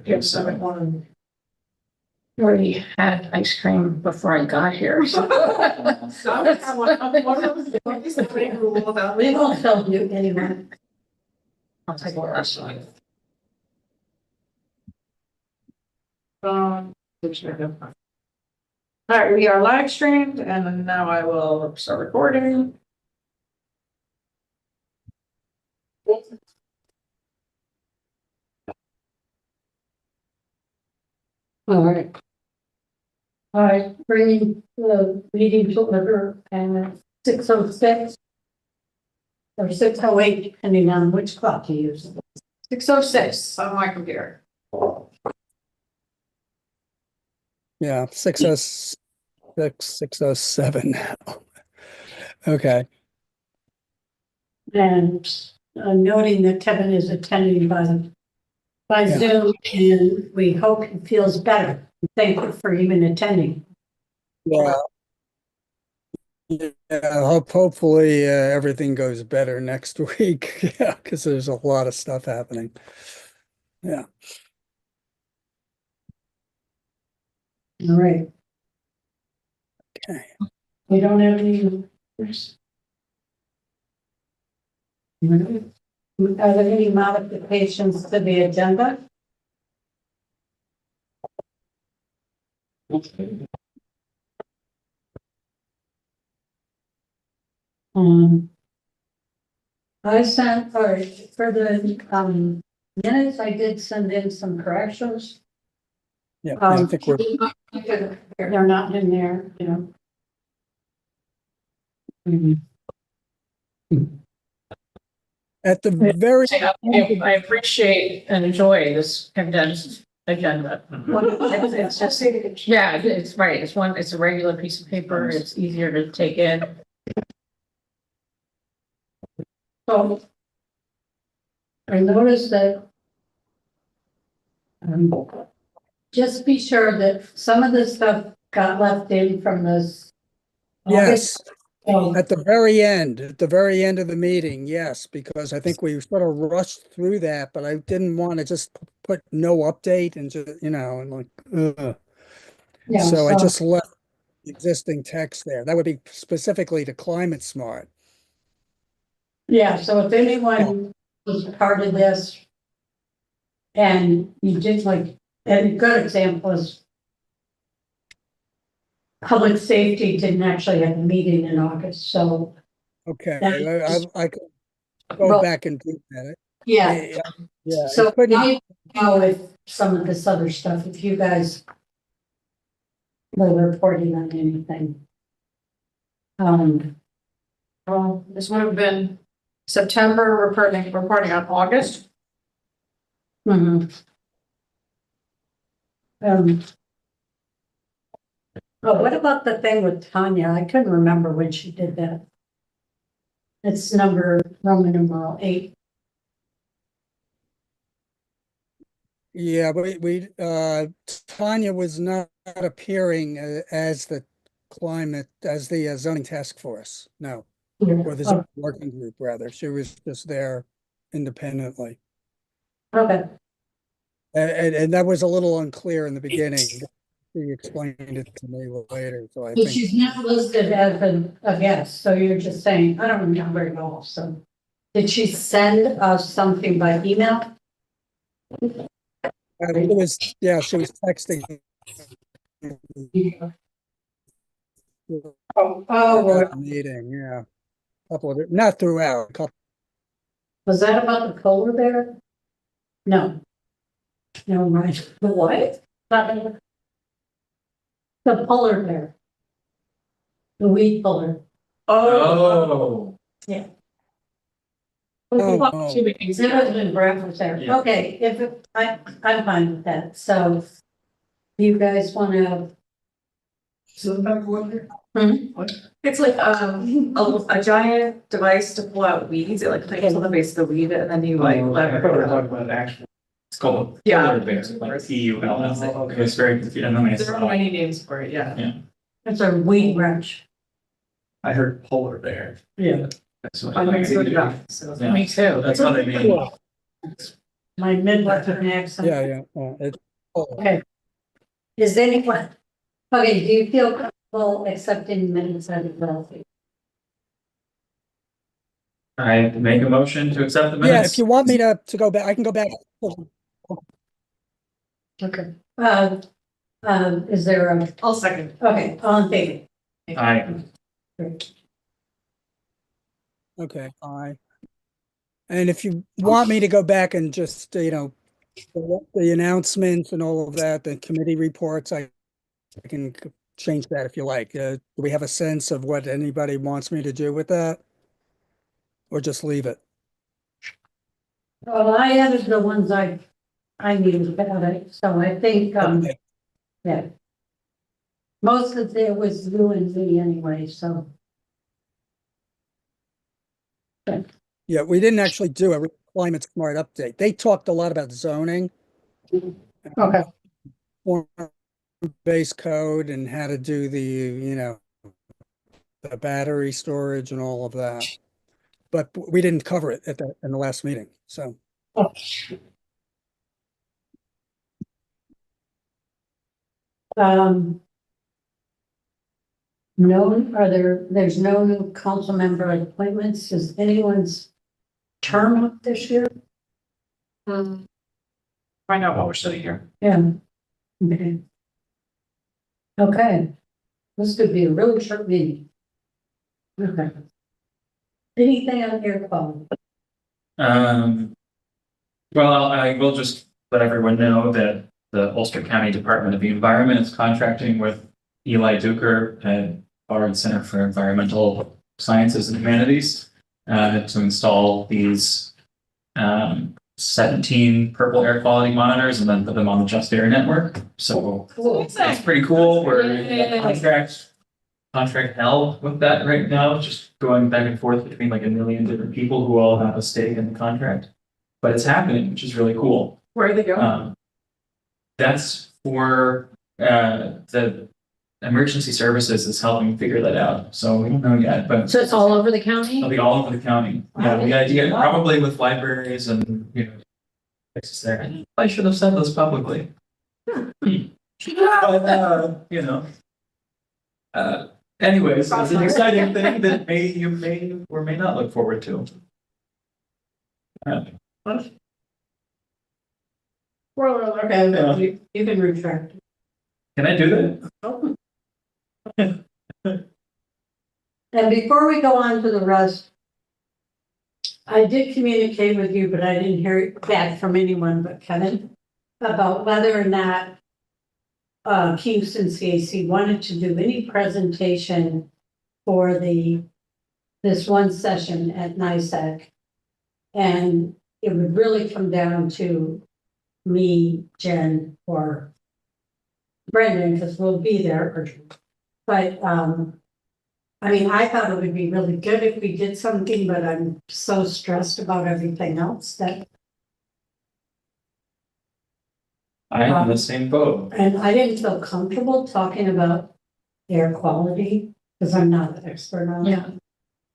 Yes, I already had ice cream before I got here. So. We won't tell you anyway. I'll take the rest of it. All right, we are live streamed, and then now I will start recording. All right. All right, bringing the meeting to order at 6:06 or 6:08, depending on which clock you use. 6:06 on my computer. Yeah, 6:06, 6:07 now. Okay. And noting that Kevin is attending by Yeah. Zoom, and we hope he feels better. Thank you for even attending. Yeah. Yeah, hopefully everything goes better next week. Yeah, because there's a lot of stuff happening. Yeah. All right. Okay. We don't have any. Are there any modifications to the agenda? I sent, or for the minutes, I did send in some corrections. Yeah, I think we're They're not in there, you know. at the very I appreciate and enjoy this condensed agenda. It's just, yeah, it's right. It's a regular piece of paper. It's easier to take in. So I noticed that just be sure that some of the stuff got left in from this. yes, August. at the very end of the meeting, yes, because I think we sort of rushed through that, but I didn't want to just put no update and just, and like, Yeah, so I just left existing text there. That would be specifically to Climate Smart. Yeah, so if anyone was part of this and you did and a good example is public safety didn't actually have a meeting in August, so. Okay, That- I could go Well, back and do that. Yeah, Yeah, so I couldn't, I know with some of this other stuff, if you guys were reporting on anything. Well, this would have been September, reporting on August. mhm. Oh, what about the thing with Tanya? I couldn't remember when she did that. It's Roman numeral 8. yeah, but Tanya was not appearing as the zoning task force, no, or the zoning working group, rather. She was just there independently. Okay, And that was a little unclear in the beginning. She explained it to me later, so I but think, she's not listed as a guest, so you're just saying, I don't remember at all, so. Did she send us something by email? she was texting. Oh, At the meeting, yeah. Couple of it, not throughout, a couple. was that about the polar bear? No. No, right. The what? The polar bear. The weed puller. Oh. Yeah. Oh, It has been breakfast there. Yeah. Okay, I'm fine with that, so. You guys wanna? It's like a giant device to pull out weeds. It like clicks on the base of the weed and then you like let it We're go. talking about actual. It's called Yeah. polar bear, like PULL. Okay, it's very confusing. And then I There are saw, many names for it, yeah. It's a weed wrench. I heard polar bear. Yeah. That's what I'm I gonna see what you mean. got. So Yeah. Me too. That's how they name it. my Midwestern accent. Yeah. Oh, Okay. Is anyone, okay, do you feel comfortable accepting minutes as well? I make a motion to accept the yeah, minutes. if you want me to go back, I can go back. Okay. Is there a, I'll second. okay, all in favor? Aye. Okay, aye. And if you want me to go back and just, the announcements and all of that, the committee reports, I can change that if you like. Do we have a sense of what anybody wants me to do with that? Or just leave it? Well, I added the ones I knew about it, so I think, Okay. yeah. Most of it was you and me anyway, so. Yeah, we didn't actually do a climate smart update. They talked a lot about zoning. Okay. Form-based code and how to do the battery storage and all of that. But we didn't cover it in the last meeting, so. There's no new council member appointments. Is anyone's term up this year? Find out what we're sitting here. Yeah. Okay. Okay. This could be a really short meeting. Okay. Anything on air quality? Well, I will just let everyone know that the Ulster County Department of the Environment is contracting with Eli Duker at Bard Center for Environmental Sciences and Humanities to install these 17 purple air quality monitors and then put them on the Just Air network. So Cool. that's pretty cool. We're in Yay. contract hell with that right now, just going back and forth between like a million different people who all have a stake in the contract. But it's happening, which is really cool. Where are they going? That's for the emergency services is helping figure that out. So we don't know yet, but So it's all over the county? it'll be all over the county. Yeah, the idea probably with libraries and places there. I should have said this publicly. But anyways, it's an exciting thing that you may or may not look forward to. Okay, you can retract. Can I do that? And before we go on to the rest, I did communicate with you, but I didn't hear it back from anyone but Kevin about whether or not Kingston CAC wanted to do any presentation for this one session at NISAC. And it would really come down to me, Jen, or Brendan, because we'll be there. But I mean, I thought it would be really good if we did something, but I'm so stressed about everything else that, I am in the same boat. and I didn't feel comfortable talking about air quality because I'm not an expert on it. Yeah.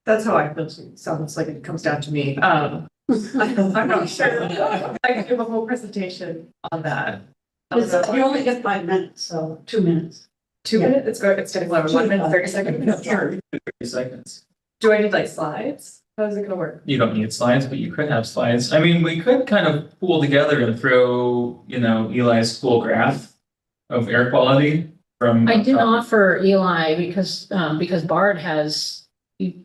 That's how I feel. Sounds like it comes down to me. I'm not sure. I can give a whole presentation on that. You only get 5 minutes, so 2 minutes. 2 minutes? It's getting lower. 1 minute, 30 seconds. Sure. 30 seconds. Do I need like slides? How's it gonna work? You don't need slides, but you could have slides. I mean, we could kind of pool together and throw, Eli's cool graph of air quality from. I did offer Eli because Bard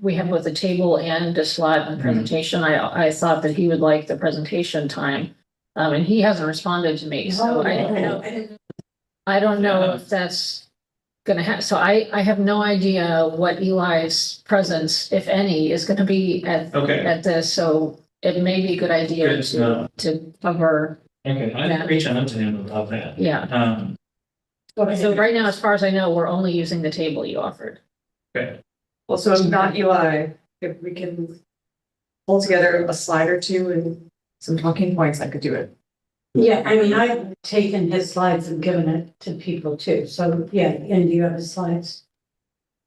we have both a table and a slide and presentation. I thought that he would like the presentation time. And he hasn't responded to me, so I don't know if that's gonna happen. So I have no idea what Eli's presence, if any, is gonna be at this, so it may be a good idea Good to know. to cover, Okay, I can reach out to him about that. yeah. So right now, as far as I know, we're only using the table you offered. Okay. Well, so if not Eli, if we can pull together a slide or two and some talking points, I could do it. Yeah, I mean, I've taken his slides and given it to people too, so yeah, and do you have his slides?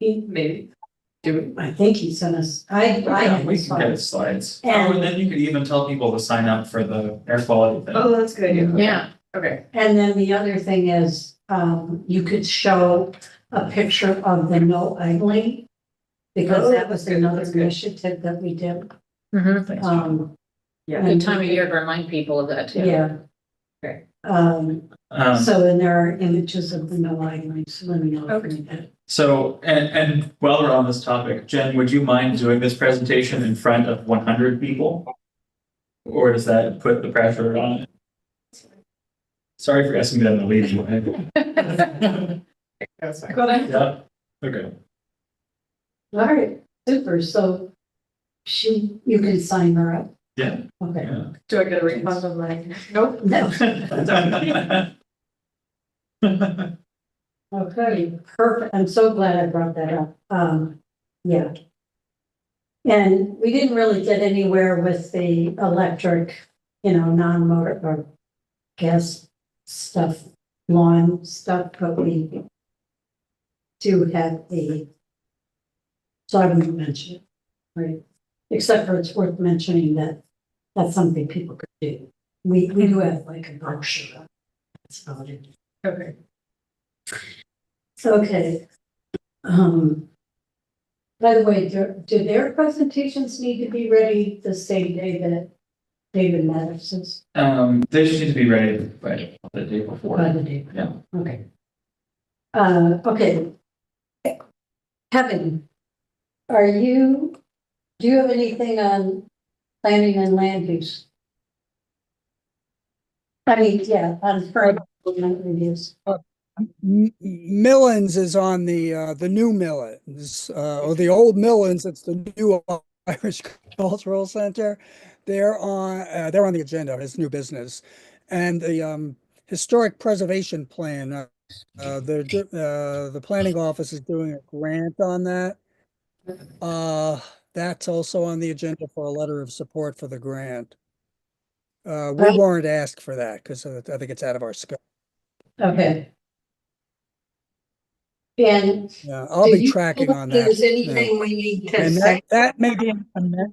Maybe. I think he sent us, I Yeah, have we his can get files. slides. Oh, And- and then you could even tell people to sign up for the air quality thing. Oh, that's a good idea. Yeah, Okay. And then the other thing is, you could show a picture of the no idling. Because Oh, that was that's good, another that's good. initiative that we did. mhm. Yeah. Good time of year to remind people of that too. Yeah. Okay. So then there are images of the no idling, so let me know if you need that. So, and while we're on this topic, Jen, would you mind doing this presentation in front of 100 people? Or does that put the pressure on it? Sorry for asking that in the lead way. That's fine. Good idea. Yeah, okay. All right, super, so you can sign her up. Yeah. Okay. Yeah. Do I get a refund on my? Nope. No. Okay, perfect. I'm so glad I brought that up. Yeah. And we didn't really get anywhere with the electric, non-motor or gas stuff, lawn stuff, but we do have so I wouldn't mention it, right? Except for it's worth mentioning that that's something people could do. We do have like a brochure. That's about it. Okay. Okay. By the way, do their presentations need to be ready the same day that David Madison's? They just need to be ready by the day before. By the day. Yeah. Okay. Okay. Kevin, do you have anything on planning and land use? I mean, yeah, on current reviews. Millens is on the new Millens, or the old Millens, it's the new Irish Cultural Center. They're on the agenda, it's new business. And the historic preservation plan, the planning office is doing a grant on that. That's also on the agenda for a letter of support for the grant. We weren't asked for that because I think it's out of our scope. Okay. And Yeah, I'll do be you tracking feel on like that. there's anything we need to And say? that may be a matter.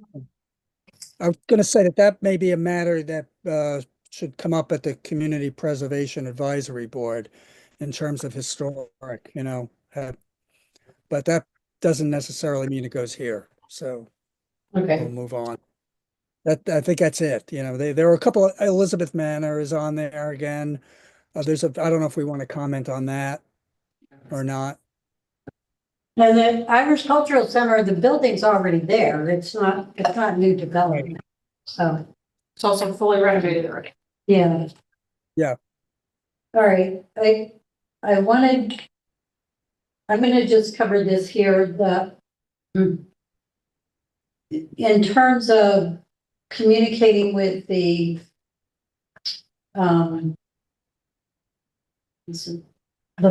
I was gonna say that may be a matter that should come up at the Community Preservation Advisory Board in terms of historic, but that doesn't necessarily mean it goes here, so we'll Okay, move on. I think that's it, there were a couple of, Elizabeth Manor is on there again. I don't know if we want to comment on that or not. and the Irish Cultural Center, the building's already there, it's not new development, so, It's also fully renovated already. yeah. Yeah. All right, I'm gonna just cover this here, in terms of communicating with the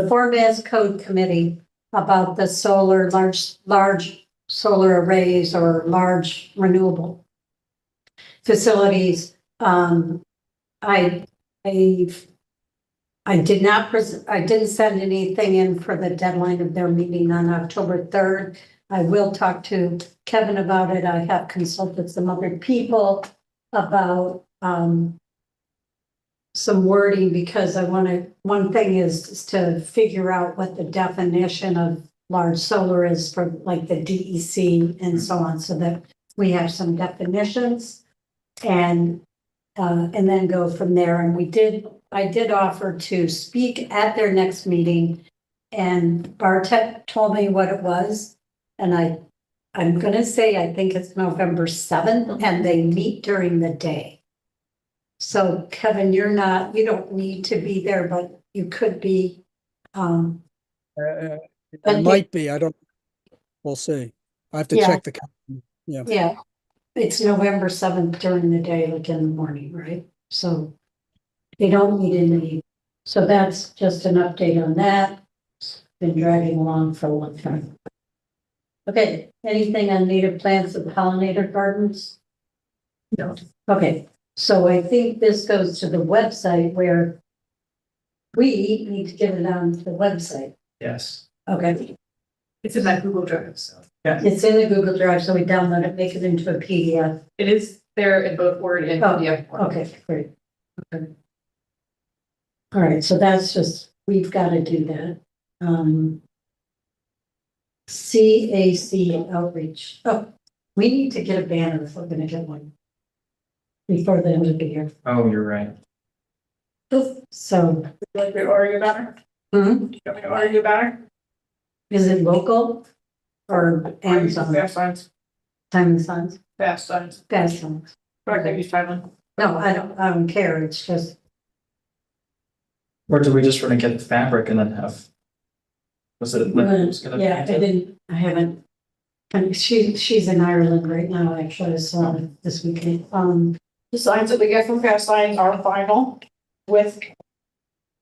Form-As Code Committee about the large solar arrays or large renewable facilities. I didn't send anything in for the deadline of their meeting on October 3rd. I will talk to Kevin about it. I have consulted some other people about some wording because one thing is to figure out what the definition of large solar is for like the DEC and so on, so that we have some definitions and then go from there. And I did offer to speak at their next meeting and Bartek told me what it was. And I'm gonna say, I think it's November 7th and they meet during the day. So Kevin, you don't need to be there, but you could be. It But might be, we'll see. I have to Yeah. check the, Yeah, it's November 7th during the day, like in the morning, right? So they don't meet in the evening. So that's just an update on that. It's been dragging along for a long time. Okay, anything on native plants and pollinator gardens? No. Okay, so I think this goes to the website where we need to get it on the website. Yes. Okay, It's in that Google Drive, so. Yeah. It's in the Google Drive, so we download it, make it into a PDF. It is there in both Word and Oh, PDF. form. Okay, great. Okay. All right, so that's just, we've got to do that. CAC outreach. Oh, we need to get a banner if we're gonna get one. Before the end of the year. Oh, you're right. So, Like we argue about it? hmm, You want me to argue about it? is it local? Or Amazon, Fast signs, Time Signs, fast signs. Fast Signs? But I think he's trying. No, I don't care, it's just, Or do we just want to get the fabric and then have? Was it? was gonna yeah, I haven't. And she's in Ireland right now, actually, so this weekend, The signs that we get from fast signs are final with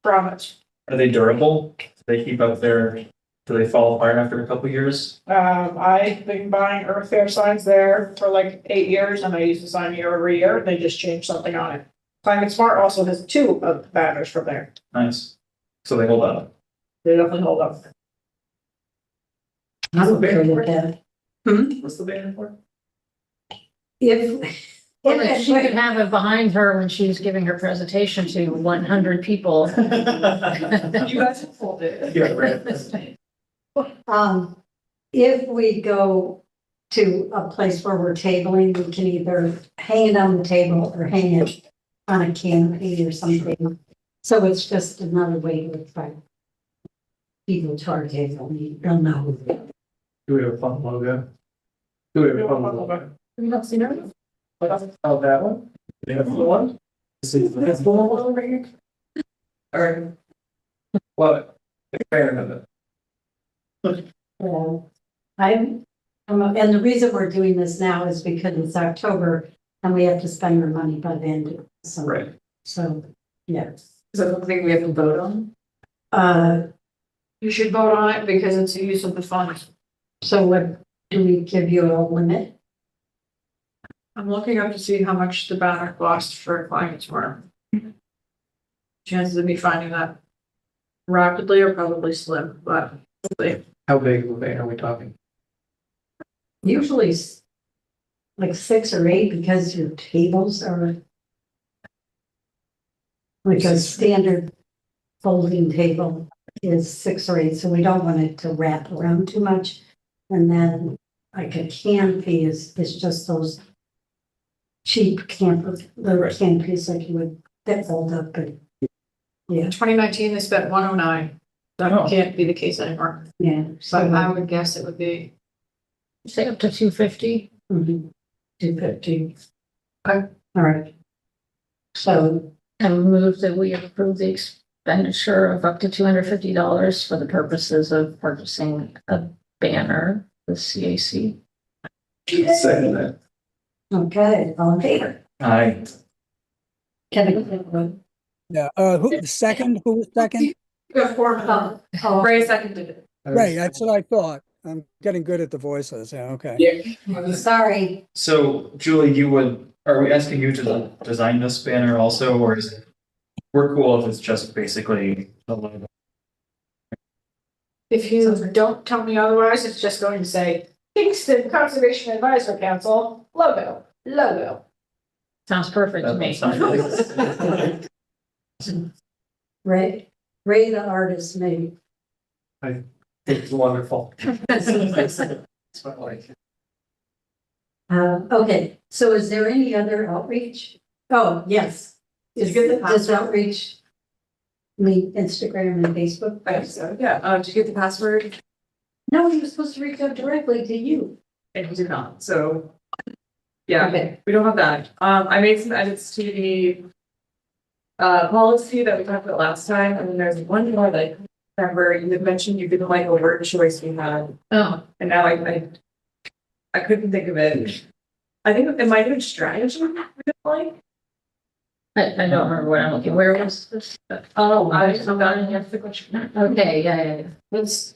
grommets. Are they durable? Do they keep up their, do they fall apart after a couple years? I've been buying Earth Fair signs there for like 8 years and I use the sign year over year. They just changed something on it. Climate Smart also has 2 of the banners from there. Nice. So they hold up. They definitely hold up. I'm okay with that. What's the banner for? If. Well, she could have it behind her when she's giving her presentation to 100 people. You guys have pulled it. Yeah, right. If we go to a place where we're tabling, we can either hang it on the table or hang it on a canopy or something. So it's just another way to attract people to our table. You don't know who they are. Do we have a fun logo? Do we have a fun logo? Have you not seen it? Oh, that one? That's the one? This is the one over here? Alright. Well, fair enough. And the reason we're doing this now is because it's October and we have to spend our money by the end of the summer. Right. So, yeah. Is that something we have to vote on? You should vote on it because it's the use of the funds. So what, do we give you a limit? I'm looking up to see how much the banner cost for Climate Smart. Chances of me finding that rapidly are probably slim, but we'll see. How big of a banner are we talking? Usually like 6 or 8 because your tables are like a standard folding table is 6 or 8, so we don't want it to wrap around too much. And then like a canopy is just those cheap the canopies like you would that fold up, but yeah, In 2019, they spent 109. That can't be the case anymore. yeah. So I would guess it would be. Say up to 250. 250. Okay. All right. So, And move that we approve the expenditure of up to $250 for the purposes of purchasing a banner, the CAC. Second that. okay, all in favor? Aye. Kevin? Yeah, who was second? Ray seconded it. Right, that's what I thought. I'm getting good at the voices, yeah, okay. Sorry. So Julie, are we asking you to design this banner also, or is it? We're cool if it's just basically the logo. If you don't tell me otherwise, it's just going to say Kingston Conservation Advisory Council logo. Sounds perfect to me. Ray the artist made. It's wonderful. It's my life. Okay, so is there any other outreach? Oh, yes. Did you get the Does password? outreach mean Instagram and Facebook? I think so, yeah. Did you get the password? No, he was supposed to reach out directly to you. And he did not, so. Yeah, Okay. we don't have that. I made some edits to the policy that we talked about last time, and then there's one more that I remember you had mentioned you didn't like a word choice we had, Oh, and now I couldn't think of it. I think it might have been strategy we didn't like. I don't remember what I'm looking, where was this? Oh, I forgot to answer the question. Okay, yeah. It's,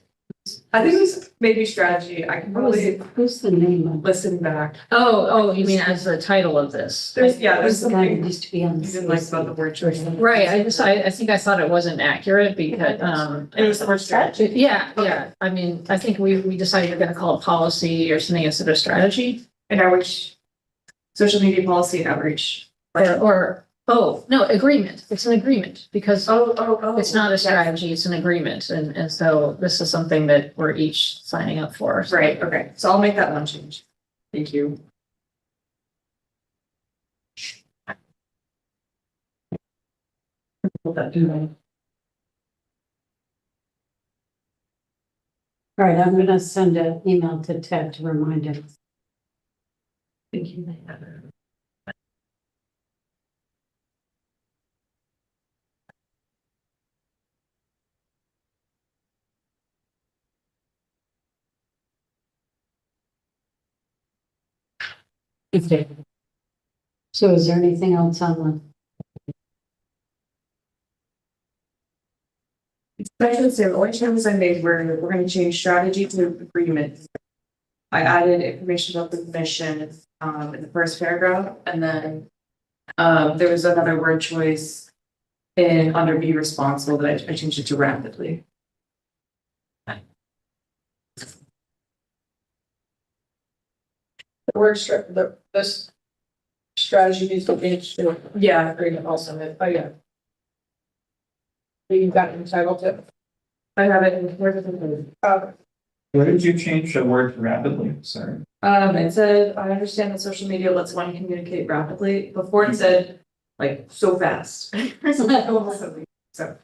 I think it was maybe strategy. I can probably Who's the name of? listen back. Oh, you mean as the title of this? There's Who's the guy who something used to be on you the. didn't like about the word choice. Right, I think I thought it wasn't accurate because, It was the word strategy. yeah, I mean, I think we decided we're gonna call it policy or something instead of strategy. And outreach, social media policy and outreach. Oh, no, agreement, it's an agreement, because Oh. it's not a strategy, it's an agreement, and so this is something that we're each signing up for. so- Right, okay, so I'll make that one change. Thank you. All right, I'm gonna send an email to Ted to remind him. Thank you. So is there anything else on I should say, the only changes I made were, we're gonna change strategy to agreement. I added information about the mission, in the first paragraph, and then, there was another word choice in under be responsible that I changed it to rapidly. The word this strategy needs to change to Yeah, agreement also, oh, yeah. You got it entitled to, I have it in, where's it? Where did you change the word rapidly? Sorry. It said, I understand that social media lets one communicate rapidly. Before it said, like, so fast. So.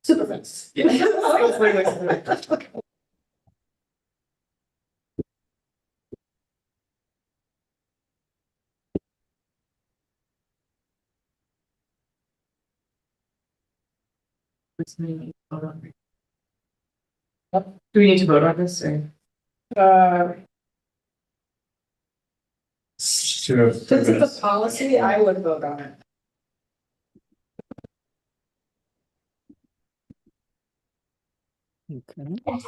super fast. Yeah. It's literally- Do we need to vote on this or? Since it's a policy, I would vote on it. Okay. Can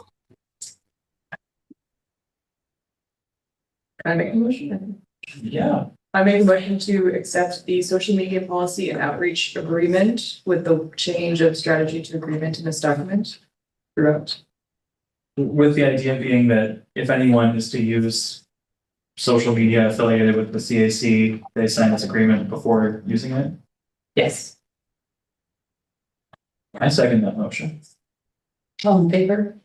I make a motion? Yeah, I make a motion to accept the social media policy and outreach agreement with the change of strategy to agreement in this document throughout. with the idea being that if anyone is to use social media affiliated with the CAC, they sign this agreement before using it. Yes. I second that motion. all in favor?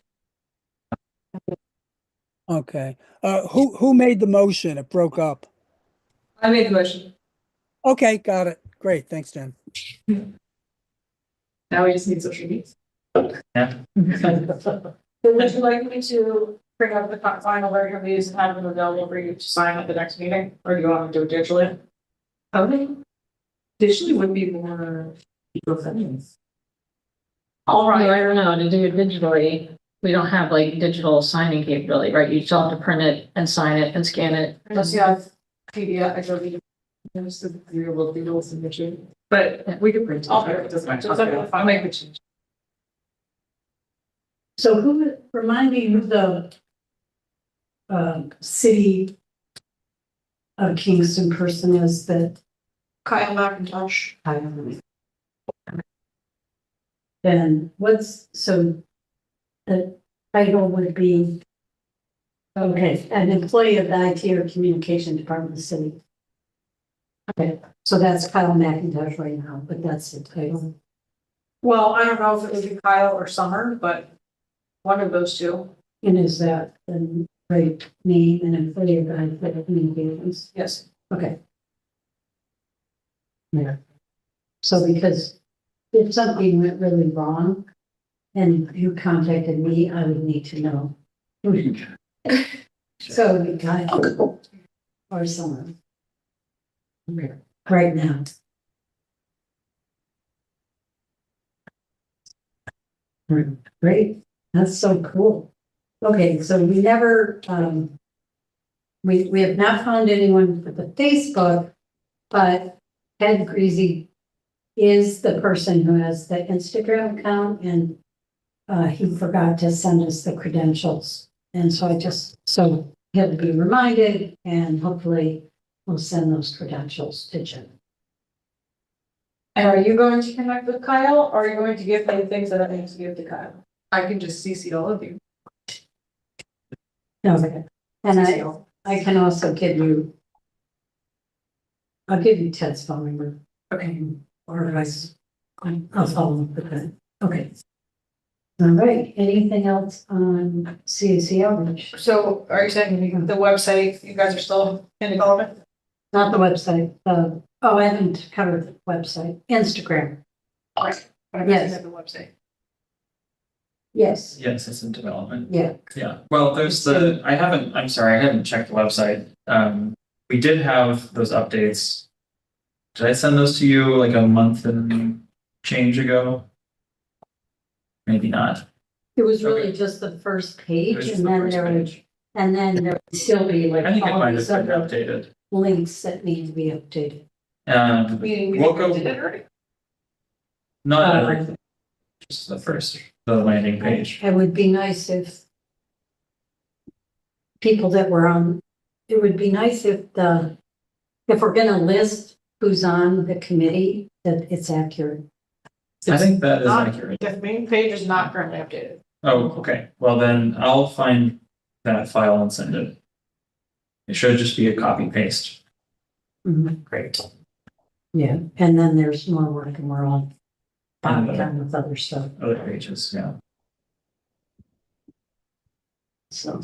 Okay. Who made the motion? It broke up. I made the motion. Okay, got it. Great. Thanks, Jen. Now we just need social media. Yeah. So would you like me to bring up the final version of these and have them available for you to sign at the next meeting, or do you want me to do it digitally? Okay. Digitally would be more eco-friendly. All I right, don't know, to do it digitally, we don't have like digital signing capability, right? You still have to print it and sign it and scan it. unless you have PDF, I don't need. There's the agreeable digital signature. But we can print it. Okay. It doesn't matter. Does everyone I'll make the change. So who, remind me who the city of Kingston person is that Kyle McIntosh. I don't know. Then what's, so the title would be, okay, an employee of the IT or communication department of the city. Okay, so that's Kyle McIntosh right now, but that's the title. Well, I don't know if it would be Kyle or Summer, but one of those two. And is that the right name and employee of the IT or communications? Yes. Okay. Yeah. So because if something went really wrong and you contacted me, I would need to know. So it would be Kyle or someone. Right now. Great, that's so cool. Okay, so we never, we have not found anyone for the Facebook, but Ted Greasy is the person who has the Instagram account, and he forgot to send us the credentials. And so so he'll be reminded and hopefully we'll send those credentials to Jim. And are you going to connect with Kyle, or are you going to give me things that I need to give to Kyle? I can just CC all of you. Okay. And I can also give you, I'll give you Ted's phone number. Okay. Or I'll follow up with that. Okay. All right, anything else on CAC outreach? So are you saying the website, you guys are still in development? Not the website, I haven't covered the website, Instagram, But I'm Yes. at the website. yes, Yes, it's in development. yeah. Yeah, well, there's I'm sorry, I haven't checked the website. We did have those updates. Did I send those to you like a month and change ago? Maybe not. It was really Okay. just the first It page was just and the then first there would still be like I think it all might these have been other updated. links that need to be updated. Meaning We'll go, did it already? not Uh, everything, just the landing page. It would be nice if people that were on, it would be nice if if we're gonna list who's on the committee, that it's accurate. I think that is Not- accurate. The main page is not currently updated. Oh, okay, well then I'll find that file and send it. It should just be a copy paste. Great. Yeah, and then there's more work and we're on And on with other stuff, other pages, yeah. so.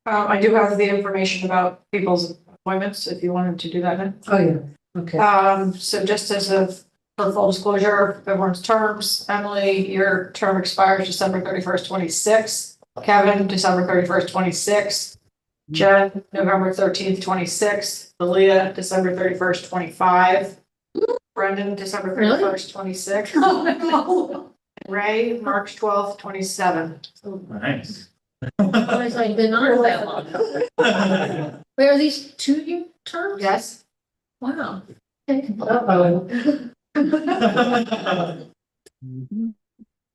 I do have the information about people's appointments, if you wanted to do that then. Oh, yeah, okay. So just for full disclosure, everyone's terms, Emily, your term expires December 31st, 26. Kevin, December 31st, 26. Jen, November 13th, 26. Leah, December 31st, 25. Brendan, December Really? 31st, 26. Oh, Ray, March 12th, 27. Nice. Otherwise I've been on that long. Wait, are these 2-year terms? Yes. Wow. Okay. Uh-oh.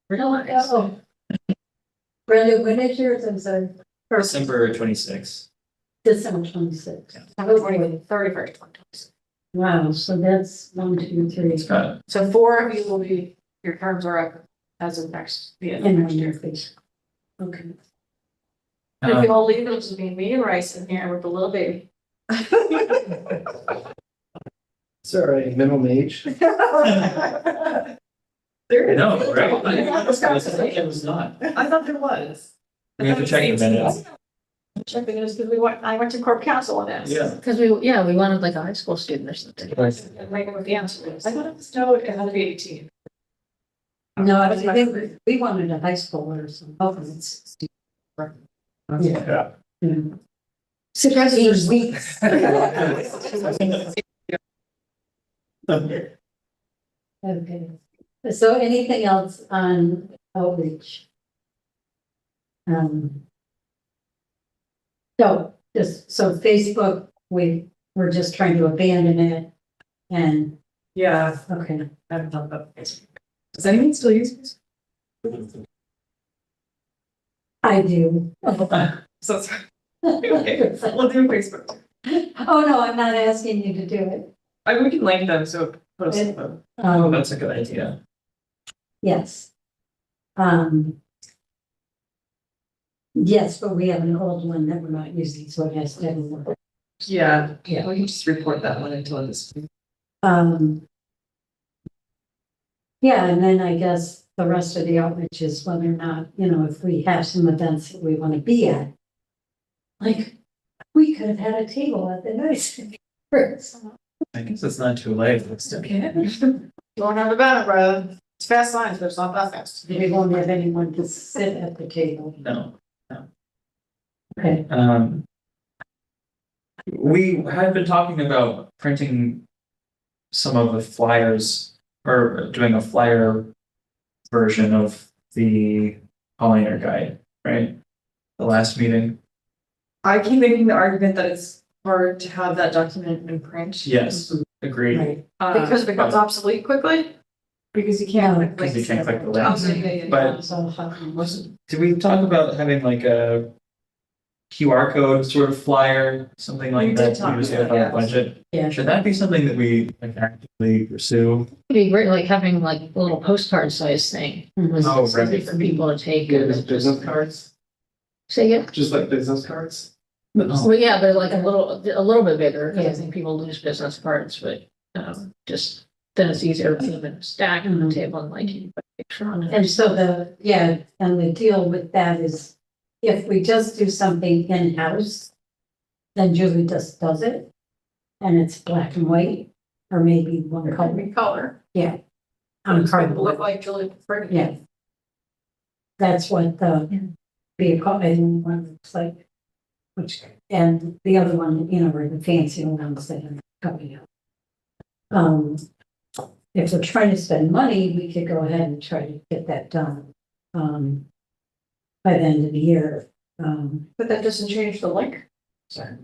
Realize. Oh. Brenda, when is yours? I'm sorry. December 26th. December 26th. December 31st, 26. Wow, so that's 1, 2, 3. It's got, So 4 of you will be, your terms are up as of the end of In next 1 year. year, please. Okay. And if you all leave, it'll just be me and Rice in here with the little baby. It's all right, minimum age. There is. no, right? I It was not. thought there was. We have to check the minutes. Checking this because I went to corp council on this. Yeah. Because we wanted like a high school student or something. And like with the answers. I thought it was no, it had to be 18. No, I think we wanted a high schooler or something. Oh, it's. Yeah. 16 weeks. Okay, so anything else on outreach? So Facebook, we're just trying to abandon it and, Yeah, okay, I haven't thought about Facebook. Does anyone still use Facebook? I do. So sorry. Okay, we'll do Facebook. Oh, no, I'm not asking you to do it. We can link them, so post them. Oh, that's a good idea. Yes. Yes, but we have an old one that we're not using, so it has to have. Yeah, Yeah. we can just report that one until it's. Yeah, and then I guess the rest of the outreach is whether or not, if we have some events that we want to be at. Like, we could have had a table at the nice. I guess it's not too late. Let's do it. Don't have a banner, brother. It's fast lines, but it's not that fast. We won't have anyone to sit at the table. No. Okay. We had been talking about printing some of the flyers or doing a flyer version of the pollinator guide, right? The last meeting. I keep making the argument that it's hard to have that document in print. Yes, agreed. Right. Because it becomes obsolete quickly. Because you can't. No. click Because you links. can't click the Oh, links. yeah, yeah, yeah. But So, did we talk about having like a QR code sort of flyer, something We like did that talk to use about our that. budget? yeah. Should that be something that we like actively pursue? It'd be great, like having like a little postcard size thing. Mhm. It's Oh, easy right. for people to take. Yeah, and there's business cards, Say it. just like business cards. Oh. Well, yeah, they're like a little bit bigger, because I Yeah. think people lose business cards, but, just, then it's easier to put them in a stack on the Mhm. table and like, you put a picture on it. And so and the deal with that is if we just do something in-house, then Julie just does it. And it's black and white, or maybe one It color. could be color. On It's gonna look cardboard. like Julie Brigham. Yeah. That's what the vehicle and one looks like. Which, and the other one, are the fancy ones that are coming out. If we're trying to spend money, we could go ahead and try to get that done. By the end of the year. But that doesn't change the link. The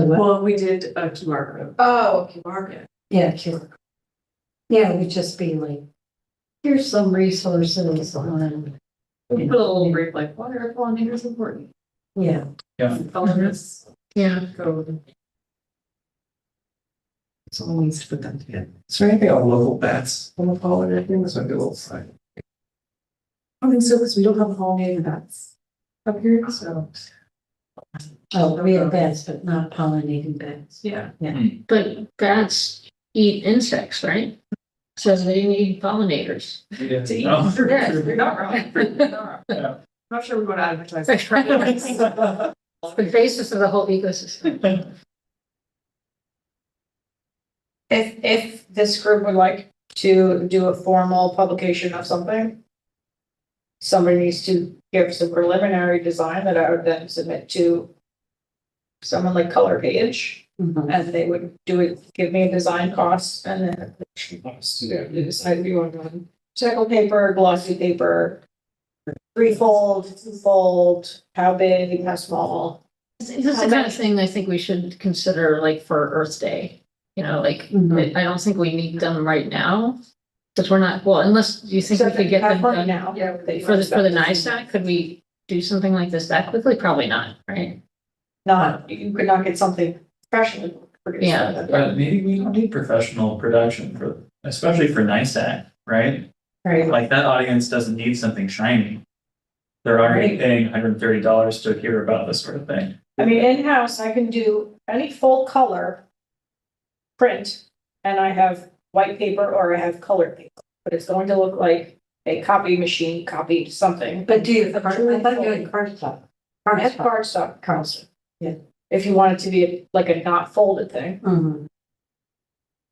what? Well, we did a QR code. Oh, QR code. Yeah, sure. Yeah, it would just be like, here's some resources on, We put a little brief like, why are pollinators important? yeah. Colors, Yeah, code. Someone needs to put them together. Is there anything on local bats on the pollinator thing? This might be a little side. I think so, because we don't have pollinator bats up here, so. Oh, we have bats, but not pollinating bats. Yeah. but bats eat insects, right? Says they need pollinators. To eat. Oh. Yeah, you're not wrong. You're not wrong. Yeah. I'm not sure we're going to advertise. That's right. The basis of the whole ecosystem. If this group would like to do a formal publication of something, somebody needs to give some preliminary design that I would then submit to someone like Color Page, Mhm. and they would do it, give me a design cost and then a production cost. They decide if you want on recycled paper, glossy paper, three-fold, two-fold, how big, how small. This is the kind of thing I think we should consider like for Earth Day. Like, Mhm. I don't think we need them right now. Because we're not, well, unless you think we could get them done now. Yeah. for the NISTAC, could we do something like this that quickly? Probably not, right? Not, you could not get something professionally produced. Yeah. Maybe we don't need professional production especially for NISAC, right? Right. Like that audience doesn't need something shiny. They're already Right. paying $130 to hear about this sort of thing. I mean, in-house, I can do any full color print, and I have white paper or I have colored paper, but it's going to look like a copy machine copied something. But do you, I thought you had cardstock. I have cardstock, Cardstock. Yeah. if you want it to be like a not folded thing. Mhm.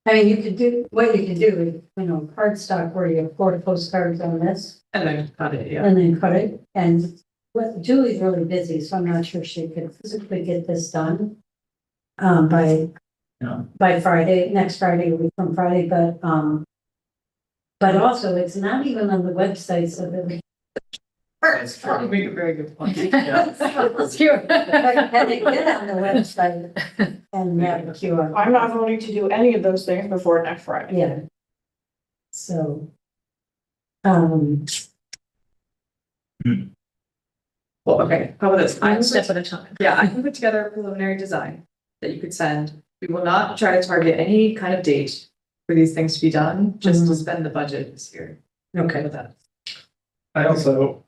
I mean, you could do, what you could do is, cardstock where you have 4 postcards on this. And then cut it, yeah. And then cut it, and Julie's really busy, so I'm not sure she could physically get this done. By Yeah. Friday, next Friday, a week from Friday, but also it's not even on the website, so that. That's true. You make a very good point. Yeah. Had it get on the website and have a QR. I'm not voting to do any of those things before next Friday. Yeah. So. Well, okay, how about this? One step at a time. Yeah, I can put together a preliminary design that you could send. We will not try to target any kind of date for these things to be done, just to spend the budget this year. Okay. With that. I also,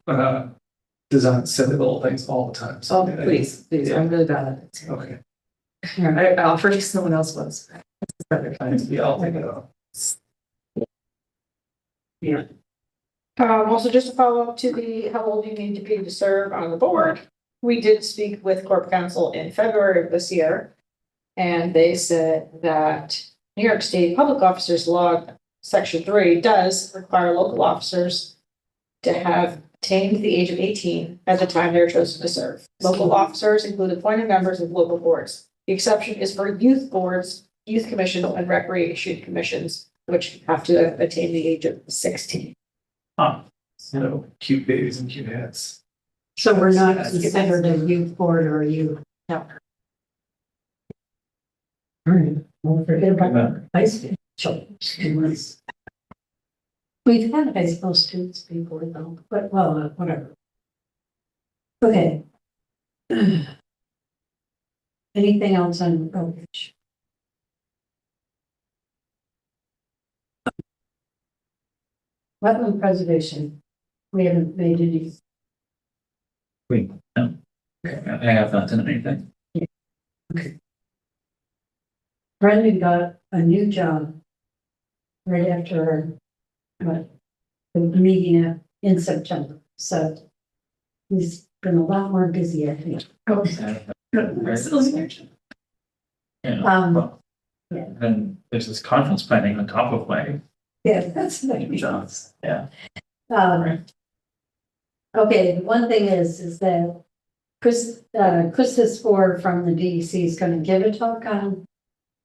design silly little things all the time. Oh, please, I'm really bad at it. Okay. I'll forget someone else was. I'll take it off. Also, just to follow up to the how old you need to be to serve on the board. We did speak with Corp Council in February of this year. And they said that New York State Public Officers Law, Section 3 does require local officers to have attained the age of 18 at the time they're chosen to serve. Local officers include appointed members of local boards. The exception is for youth boards, youth commissions, and recreation commissions, which have to have attained the age of 16. Huh. So cute babies and cute hats. So we're not considered a youth board or a youth. No. All right, well, forget about high school children. We've had high school students before though, but well, whatever. Okay. Anything else on roadage? Wetland preservation. We haven't made any. Wait, no. I have not done anything. Brendan got a new job. Right after, what, the meeting in September, so. He's been a lot more busy, I think. Yeah, Um, well, yeah. then there's this conference planning on top of my Yeah, that's the jobs, yeah. Um. Okay, the one thing is that Chris Ford from the DEC is gonna give a talk on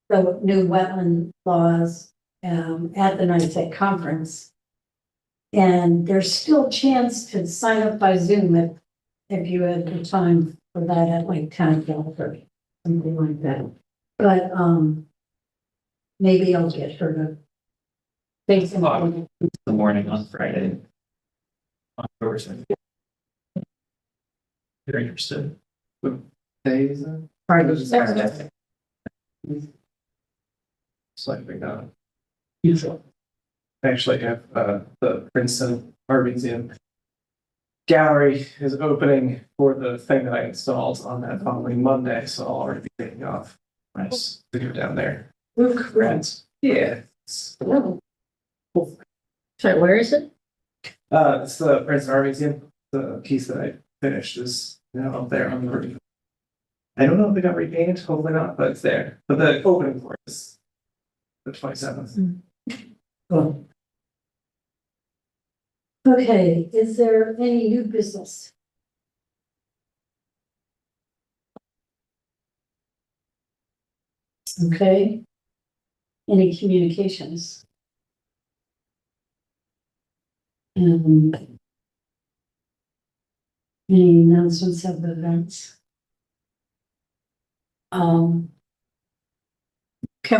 the new wetland laws, at the NICEAG conference. And there's still a chance to sign up by Zoom if you had the time for that at like 10 or something like that. But, maybe I'll get her to. Take some. The morning on Friday. October 2nd. You're interested? Days. Pardon. So I think, usual. I actually have, the Princeton Art Museum gallery is opening for the thing that I installed on that following Monday, so I'll already be taking off. Nice to go down there. Congrats. Yeah. Sorry, where is it? It's the Princeton Art Museum. The piece that I finished is now up there on the roof. I don't know if it got repainted, hopefully not, but it's there. But the opening for it is the 27th. Cool. Okay, is there any new business? Okay. Any communications? Any announcements of events? Can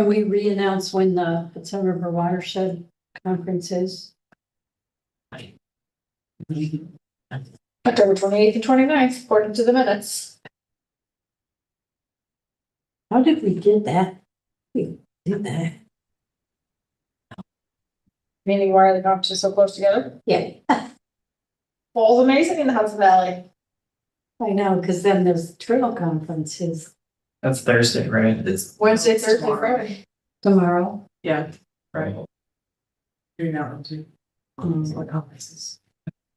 we re-announce when the Hudson River Watershed Conference is? October 28th and 29th, according to the minutes. How did we get that? We did that. Meaning why are the conferences so close together? Yeah, Fall's amazing in the Hudson Valley. I know, because then there's trail conferences That's Thursday, right? It's Wednesday, Thursday, Friday. tomorrow. Yeah. Right. You're not too. What conferences?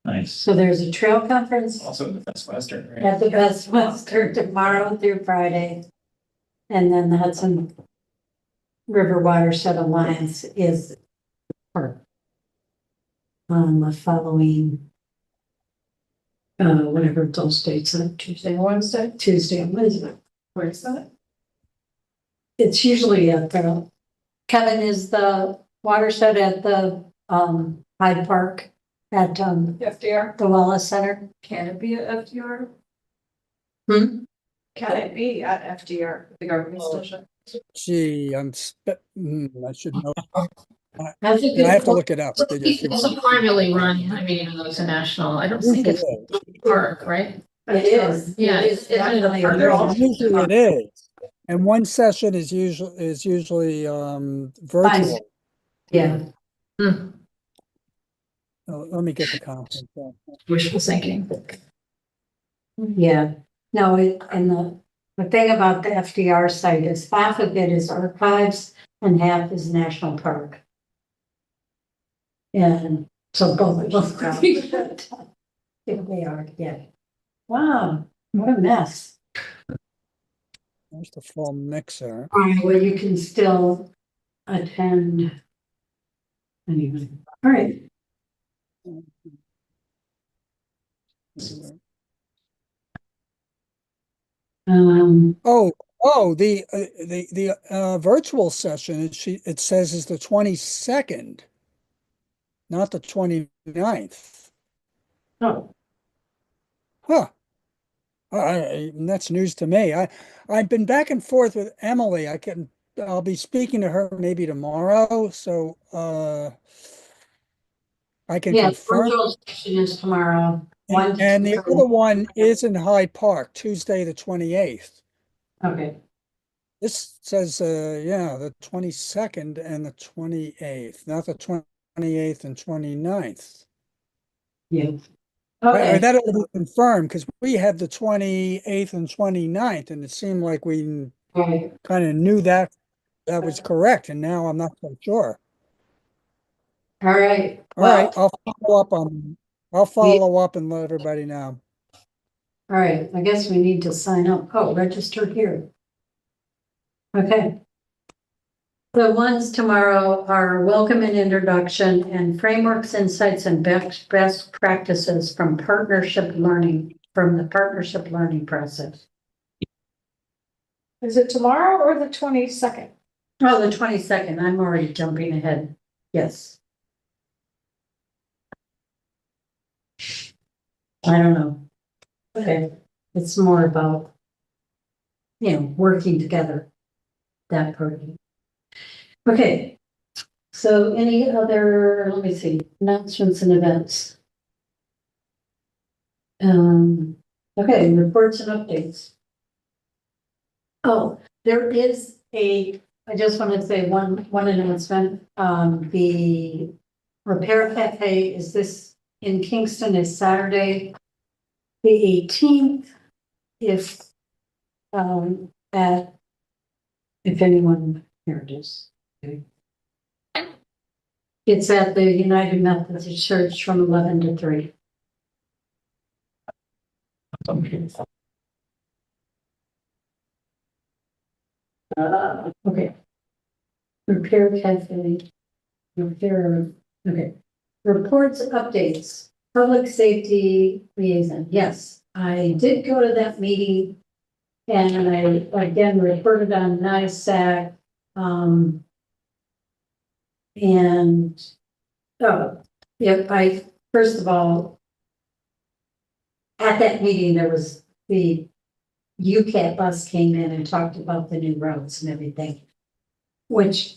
Nice. So there's a trail conference Also the Best Western, right? at the Best Western tomorrow through Friday. And then the Hudson River Watershed Alliance is on the following, whatever those dates are, Tuesday and Wednesday. Where's that? It's usually at the, Kevin, is the watershed at the, Hyde Park at, FDR. the Wallace Center. Can it be at FDR? Hmm? Can it be at FDR, the government station? Gee, I should know. That's a I have to good, look it up. It's a privately run, I mean, even though it's a national, I don't think it's a park, right? it is. Yeah, It is definitely a They're all- park. Usually it is. And one session is usually virtual. Yeah, Let me get the conference. Wishful thinking. yeah. No, and the thing about the FDR site is half of it is archives and half is national park. And so both of them. Here they are, yeah. Wow, what a mess. There's the full mixer. Well, you can still attend. Anyway, all right. The virtual session, it says is the 22nd, not the 29th. Oh, Huh. That's news to me. I've been back and forth with Emily. I'll be speaking to her maybe tomorrow. So, I can Yeah, confirm. virtual session is tomorrow. One to And the 2:30. other one is in Hyde Park, Tuesday, the 28th. Okay, This says, yeah, the 22nd and the 28th, not the 28th and 29th. yeah. Or Okay, that ought to be confirmed, because we had the 28th and 29th, and it seemed like we okay. kind of knew that that was correct, and now I'm not so sure. All right. All right, Well, I'll follow up and let everybody know. all right, I guess we need to sign up. Oh, register here. Okay. The ones tomorrow are welcome and introduction and frameworks, insights, and best practices from the partnership learning process. Is it tomorrow or the 22nd? Oh, the 22nd, I'm already jumping ahead. Yes. I don't know. Okay, it's more about, working together, that part. Okay, so any other, let me see, announcements and events. Okay, reports and updates. Oh, there is I just want to say one announcement, the Repair Cafe in Kingston is Saturday, the 18th, if anyone, here it is. Okay. It's at the United Methodist Church from 11 to 3. Okay. Repair Cafe. Okay. Reports, updates, public safety liaison. Yes, I did go to that meeting. And I again reported on NISAC. And, first of all, at that meeting, there was the UCAT bus came in and talked about the new routes and everything, which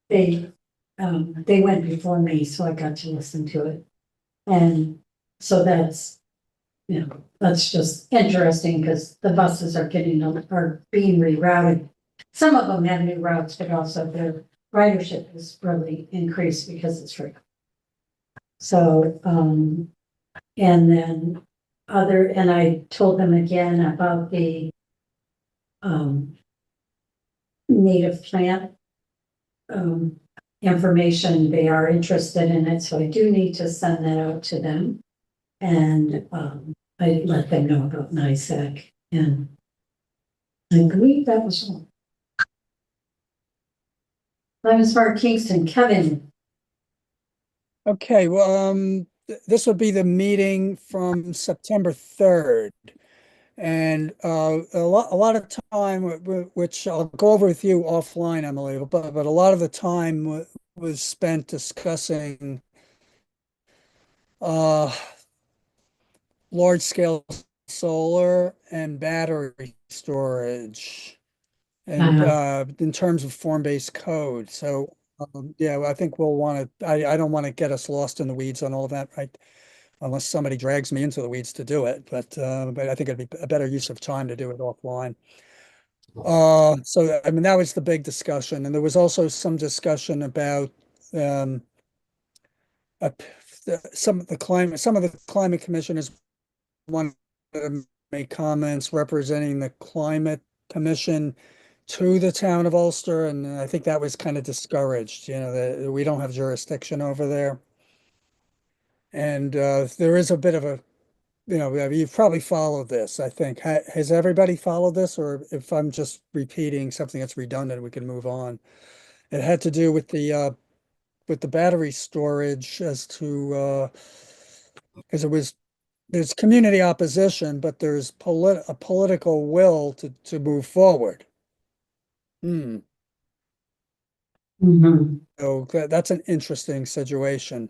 they went before me, so I got to listen to it. And so that's just interesting because the buses are being rerouted. Some of them have new routes, but also their ridership has really increased because it's free. So, and then and I told them again about the native plant information. They are interested in it, so I do need to send that out to them. And I let them know about NISAC, and I believe that was all. Climate Smart Kingston, Kevin. Okay, well, this will be the meeting from September 3rd. And a lot of time, which I'll go over with you offline, Emily, but a lot of the time was spent discussing large scale solar and battery storage, and in terms of form-based code. So yeah, I think we'll want to. I don't want to get us lost in the weeds on all of that, right? Unless somebody drags me into the weeds to do it, but I think it'd be a better use of time to do it offline. So I mean, that was the big discussion, and there was also some discussion about some of the climate commissioners wanted to make comments representing the climate commission to the town of Ulster, and I think that was kind of discouraged, that we don't have jurisdiction over there. And there is a bit of a, you've probably followed this, I think. Has everybody followed this? Or if I'm just repeating something that's redundant, we can move on. It had to do with the battery storage as to, because there's community opposition, but there's a political will to move forward. So that's an interesting situation.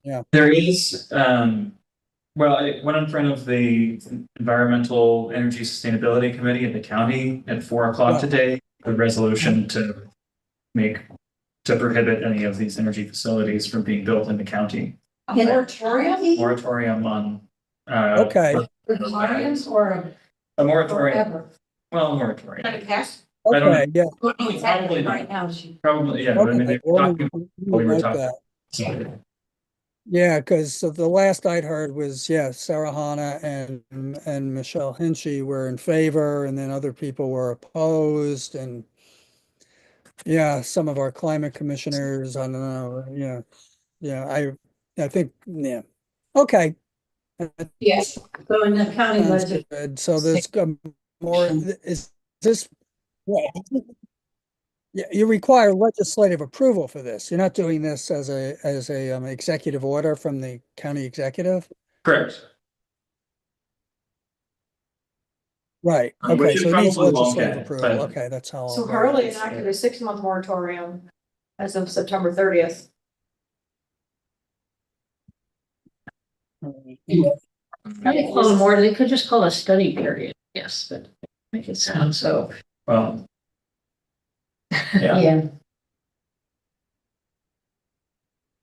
Yeah. There is, well, I went in front of the Environmental Energy Sustainability Committee at the county at 4 o'clock today, a resolution to prohibit any of these energy facilities from being built in the county. Moratorium? moratorium on. Okay. Requirements or A moratorium, forever? well, moratorium. I don't Okay, know. yeah, It's happening right now. Probably, yeah, I mean, okay, they're well, talking, we were like talking. that. Yeah, because the last I'd heard was, yeah, Sarah Hanna and Michelle Hinchy were in favor, and then other people were opposed, and yeah, some of our climate commissioners, I don't know, yeah, I think, yeah. Okay. Yes. So in the county Sounds budget. good. So there's more, is this, yeah, yeah, you require legislative approval for this. You're not doing this as a executive order from the county executive? Correct. Right, Which okay, it so it needs probably won't legislative get, approval. but- Okay, that's how. So I'll vote. Hurley enacted a 6-month moratorium as of September 30th. How do they call it more? They could just call it a study period, yes, but make it sound so. Well. Yeah, Yeah.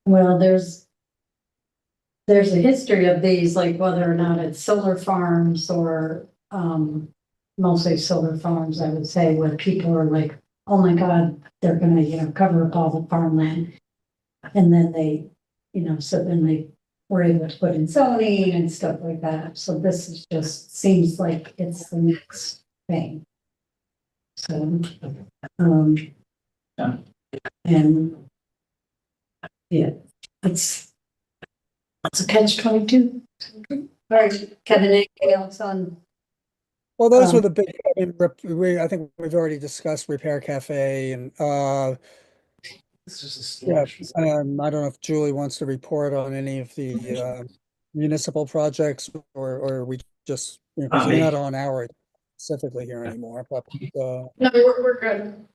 Well, there's a history of these, like whether or not it's solar farms or, mostly solar farms, I would say, where people are like, oh my God, they're gonna, cover up all the farmland. And then so then they were able to put in zoning and stuff like that. So this is just, seems like it's the next thing. So, Yeah. and yeah, it's a catch-22. All right, Kevin, anything else on? Well, those were the big, I think we've already discussed Repair Cafe and, It's just a yeah, storage. I don't know if Julie wants to report on any of the, municipal projects or we just, because you're not on our specifically here anymore, but, No, we're good.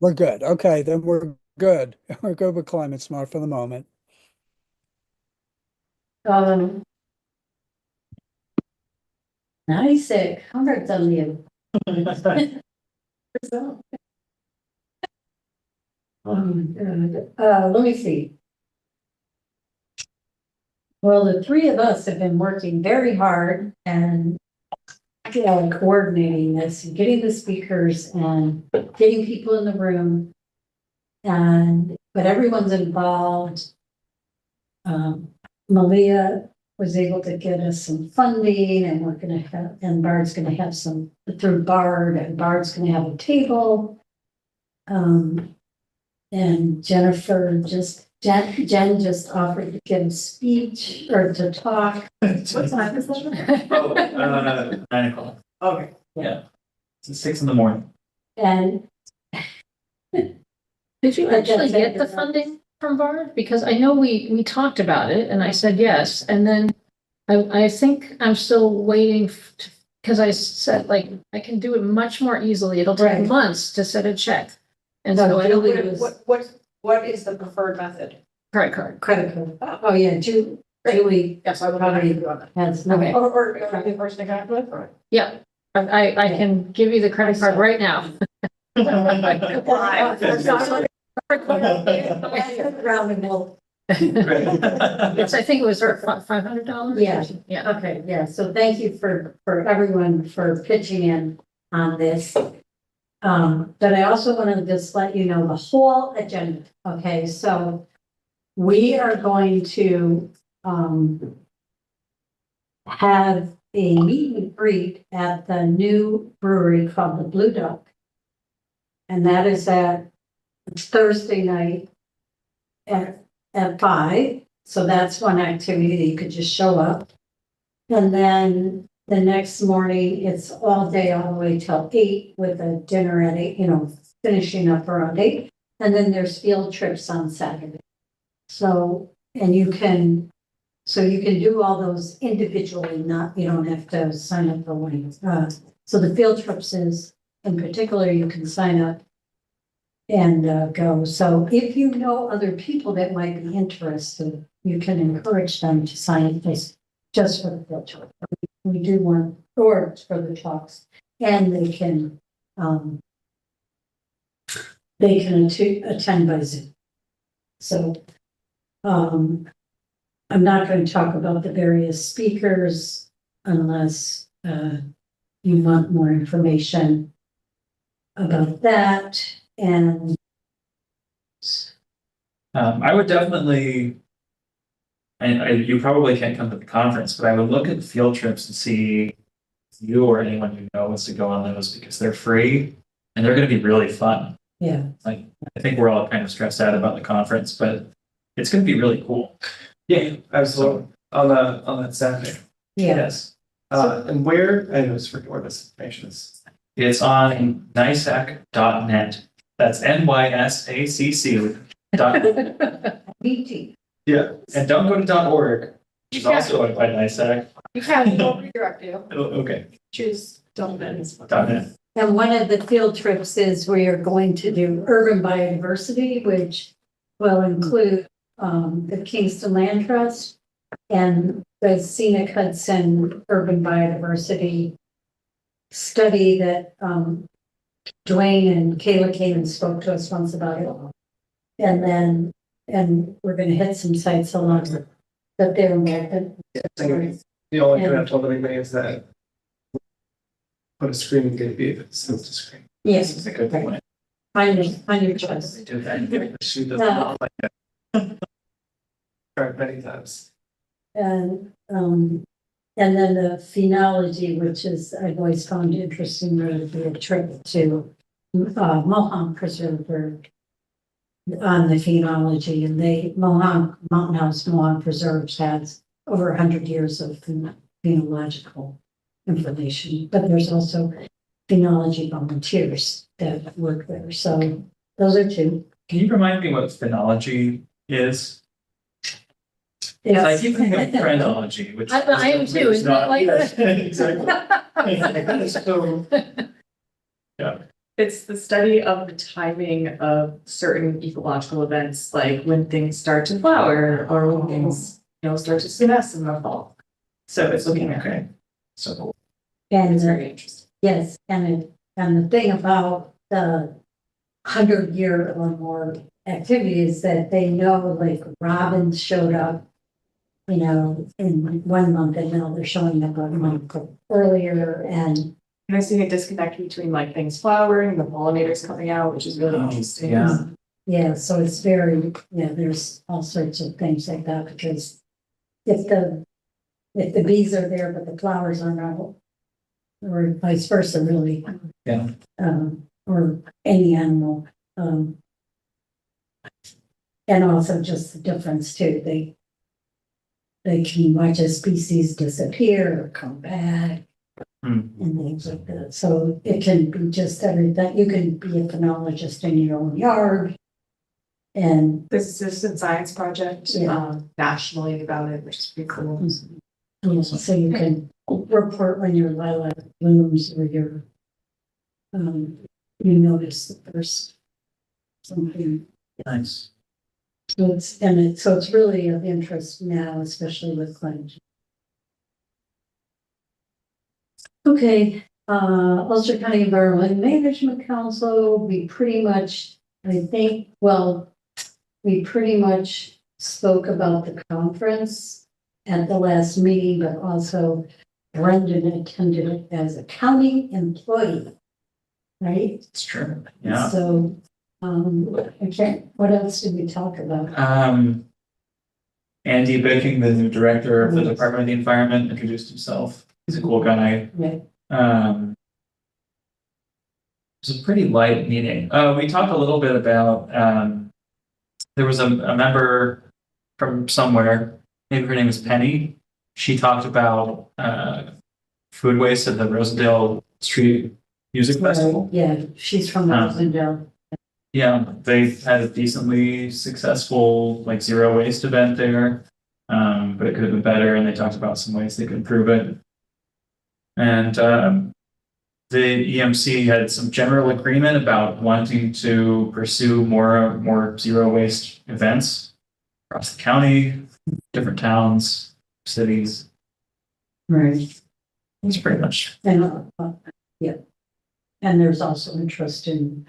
we're good. Okay, then we're good. We're good with Climate Smart for the moment. Nice, congrats on you. Let me see. Well, the three of us have been working very hard and coordinating this, and getting the speakers and getting people in the room. But everyone's involved. Malia was able to get us some funding, and we're gonna have, and Bard's gonna have some through Bard, and Bard's gonna have a table. And Jennifer Jen just offered to give a speech or to talk. What time is that? oh, 9 o'clock, Okay. yeah. It's 6 in the morning. And Did you actually get the funding from Bard? Because I know we talked about it and I said yes, and then I think I'm still waiting because I said, like, I can do it much more easily. It'll take Right. months to set a check. And No, so I I don't don't think it was- What is the preferred method? credit card. credit card. Oh, yeah, Julie Yes, I would probably agree on that. has no. Okay. Or the person to connect with? Yeah, I can give you the credit card right now. Round and we'll. It's, I think it was $500. Yeah. Yeah. Okay, yeah, so thank you for everyone for pitching in on this. But I also want to just let you know the whole agenda, okay, so we are going to, have a meet and greet at the new brewery called the Blue Duck. And that is it's Thursday night at 5, so that's one activity that you could just show up. And then the next morning, it's all day, all the way till 8 with a dinner at 8, finishing up around 8. And then there's field trips on Saturday. So you can do all those individually, you don't have to sign up for one. So the field trips in particular, you can sign up and go. So if you know other people that might be interested, you can encourage them to sign up just for the field trip. We do want, or for the talks, and they can attend by Zoom. So, I'm not going to talk about the various speakers unless, you want more information about that. And I would definitely, you probably can't come to the conference, but I would look at field trips and see if you or anyone you know wants to go on those because they're free and they're gonna be really fun. yeah, I think we're all kind of stressed out about the conference, but it's gonna be really cool. Yeah, absolutely. On that Saturday. yeah. Yes. And where, I just forget where this information is. It's on NYSAC.net. That's NYSACC. BT. Yeah. And don't go to .org, which is also owned by NYSAC. You can, we'll redirect you. Oh, okay, Choose Dublin. .net. And one of the field trips is we are going to do urban biodiversity, which will include the Kingston Land Trust and the Scenic Hudson Urban Biodiversity study that Dwayne and Kayla came and spoke to us once about it. And we're gonna hit some sites along that they're involved in. The only thing I've told anybody is that put a screening gate if it sends to screen. Yes, It's a good point. find your choice. Do that. Shoot No. doesn't like that. Tried many times. And then the phenology, which is, I've always found interesting, would be a trip to Mohonk Preserve on the phenology, and Mohonk, Mountain House Mohonk Preserves has over 100 years of phenological information, but there's also phenology volunteers that work there, so those are two. Can you remind me what phenology is? I keep thinking of phrenology, which. I am too, isn't it like Yes, that? Exactly. So, It's the study of the timing of certain ecological events, like when things start to flower or when things, start to senesce in the fall. So it's looking at, okay. So, And it's very interesting. yes, and the thing about the 100-year or more activity is that they know, like, robins showed up, in 1 month, and now they're showing up a month earlier, and And I see a disconnect between like things flowering, the pollinators coming out, which is really Oh, interesting. yeah. yeah, so it's very, there's all sorts of things like that, because if the bees are there, but the flowers are not, or vice versa, really. Yeah. Or any animal, and also just the difference too, they can watch a species disappear or come back. Hmm. And things like that, so it can be just everything, you can be a phenologist in your own yard. And There's a citizen science project, Yeah. nationally about it, which is pretty cool. so you can report when your lilac blooms or your, you notice that there's something. nice. So it's really of interest now, especially with climate change. Okay, Ulster County Environmental Management Council, we pretty much spoke about the conference at the last meeting, but also Brendan attended it as a county employee. Right? It's true. Yeah. So, what else did we talk about? Andy Baking, the new director of the Yes. Department of the Environment, introduced himself. He's a cool guy. Right. It was a pretty light meeting. We talked a little bit about, there was a member from somewhere, maybe her name is Penny. She talked about, food waste at the Rosendale Street Music Festival. Yeah, she's from Rosendale. Yeah, they had a decently successful, like, zero waste event there. But it could have been better, and they talked about some ways they could improve it. And the EMC had some general agreement about wanting to pursue more zero waste events across the county, different towns, cities. Right. It's pretty much. And, yeah. And there's also interest in,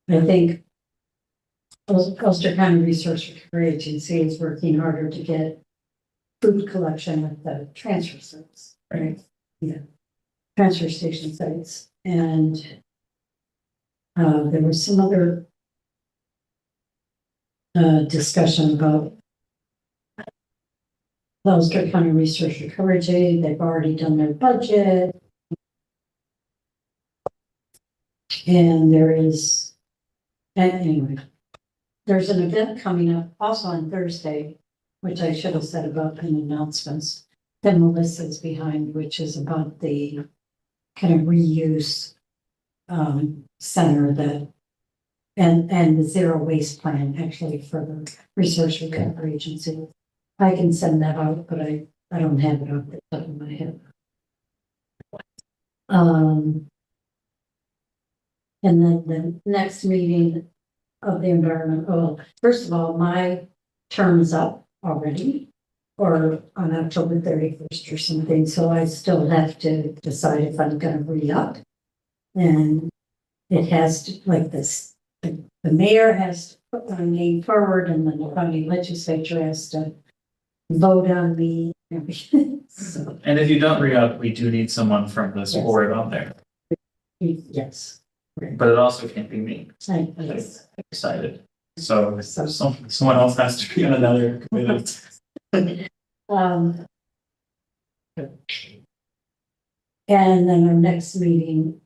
I think, Ulster County Resource Recovery Agency is working harder to get food collection at the transfer sites, right? Yeah, transfer station sites, and there was some other discussion about Ulster County Resource Recovery Agency. They've already done their budget. And there is, and anyway, there's an event coming up also on Thursday, which I should have said about in announcements, that Melissa's behind, which is about the kind of reuse center that, and the zero waste plan actually for the Resource Recovery Agency. I can send that out, but I don't have it off the top of my head. And then the next meeting of the environment, well, first of all, my term is up already, or on October 31st or something, so I still have to decide if I'm gonna re-up. And it has to, like this, the mayor has to put my name forward, and then the county legislature has to vote on me. So, And if you don't re-up, we do need someone from this Yes. board on there, yes. but it also can't be me. I- I'm yes. excited. So someone else has to be on another committee. Um, and then our next meeting.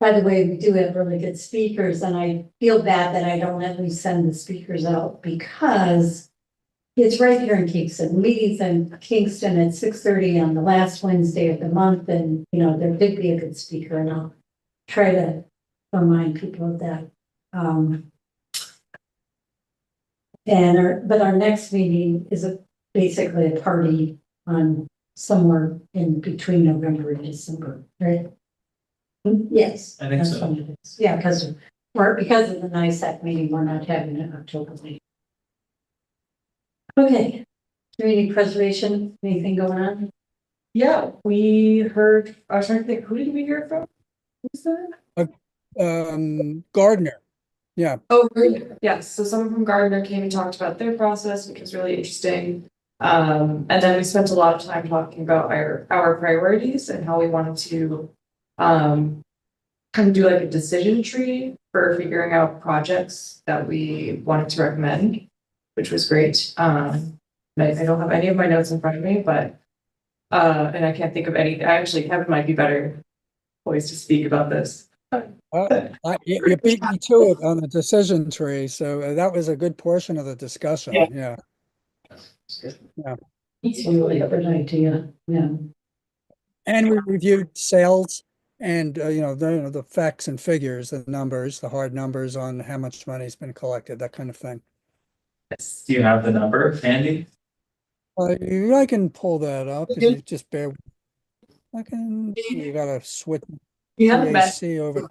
By the way, we do have really good speakers, and I feel bad that I don't at least send the speakers out because it's right here in Kingston. Meetings in Kingston at 6:30 on the last Wednesday of the month, and you know, there did be a good speaker, and I'll try to remind people of that. But our next meeting is basically a party on somewhere in between November and December, right? Yes. I think that's so. when it is. Yeah, because of the NISAC meeting, we're not having an October meeting. Okay, community preservation, anything going on? Yeah, we heard, I was trying to think, who did we hear from? Who's that? Gardner. Yeah, Oh, really? Yes, so someone from Gardner came and talked about their process, which was really interesting. And then we spent a lot of time talking about our priorities and how we wanted to kind of do like a decision tree for figuring out projects that we wanted to recommend, which was great. I don't have any of my notes in front of me, but and I can't think of any. Kevin might be better poised to speak about this. you beat me to it on the decision tree, so that was a good portion of the discussion, yeah. It's really a good idea, yeah. And we reviewed sales and, the facts and figures, the numbers, the hard numbers on how much money's been collected, that kind of thing. Do you have the number handy? I can pull that up if you just bear. You gotta switch You haven't met, CAC over.